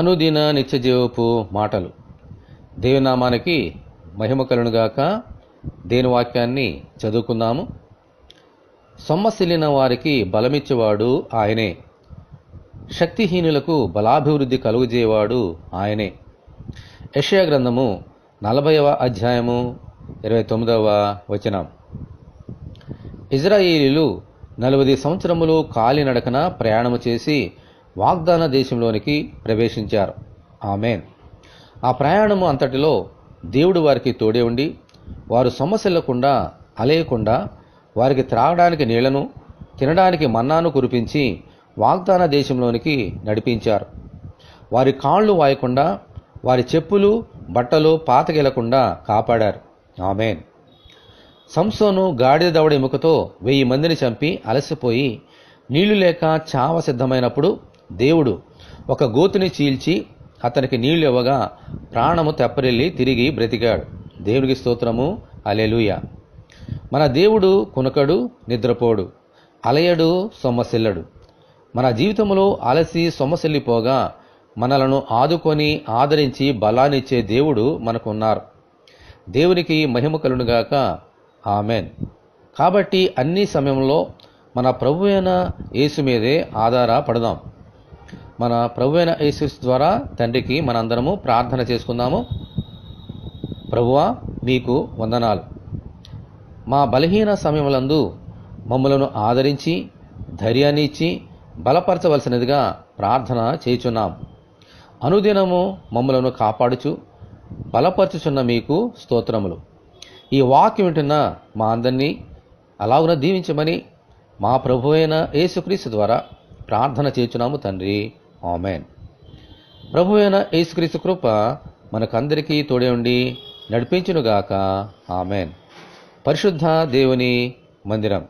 అనుదిన నిత్యజీవపు మాటలు. దేవునామానికి మహిమ కలుగునుగాక. దేని వాక్యాన్ని చదువుకుందాము. సొమ్మసిల్లిన వారికి బలమిచ్చేవాడు ఆయనే, శక్తిహీనులకు బలాభివృద్ధి కలుగజేవాడు ఆయనే. యెషయా గ్రంథము 40వ అధ్యాయము 29వ వచనం. ఇజ్రాయేలీలు 40 సంవత్సరములు కాలినడకన ప్రయాణము చేసి వాగ్దాన దేశంలోనికి ప్రవేశించారు. ఆమేన్. ఆ ప్రయాణము అంతటిలో దేవుడు వారికి తోడే ఉండి, వారు సొమ్మసిల్లకుండా అలేయకుండా వారికి త్రాగడానికి నీళ్లను, తినడానికి మన్నాను కురిపించి వాగ్దాన దేశంలోనికి నడిపించారు. వారి కాళ్ళు వాయకుండా, వారి చెప్పులు బట్టలు పాతగిలకుండా కాపాడారు. ఆమేన్. సంసోను గాడిద దవడ ఎముకతో 1000 మందిని చంపి అలసిపోయి నీళ్లు లేక చావ సిద్ధమైనప్పుడు దేవుడు ఒక గోతుని చీల్చి అతనికి నీళ్లు ఇవ్వగా ప్రాణము తెప్పరిల్లి తిరిగి బ్రతికాడు. దేవునికి స్తోత్రము. హల్లెలూయా. మన దేవుడు కునకడు, నిద్రపోడు, అలయడు, సొమ్మసిల్లడు. మన జీవితంలో అలసి సొమ్మసిల్లిపోగా మనలను ఆదుకొని ఆదరించి బలాన్నిచ్చే దేవుడు మనకున్నారు. దేవునికి మహిమ కలుగునుగాక. ఆమెన్. కాబట్టి అన్ని సమయంలో మన ప్రభువైన యేసు మీదే ఆధారపడదాం. మన ప్రభువైన యేసు ద్వారా తండ్రికి మనందరము ప్రార్థన చేసుకుందాము. ప్రభువా, మీకు వందనాలు. మా బలహీన సమయములందు మమ్మలను ఆదరించి ధైర్యాన్ని ఇచ్చి బలపరచవలసినదిగా ప్రార్థన చేయుచున్నాం. అనుదినము మమ్మలను కాపాడుచు బలపరచుచున్న మీకు స్తోత్రములు. ఈ వాక్యం వింటున్న మా అందరినీ అలాగున దీవించమని మా ప్రభువైన యేసుక్రీస్తు ద్వారా ప్రార్థన చేయుచున్నాము తండ్రి. ఆమేన్. ప్రభువైన యేసుక్రీస్తు కృప మనకందరికీ తోడే ఉండి నడిపించునుగాక. ఆమేన్. పరిశుద్ధ దేవుని మందిరం.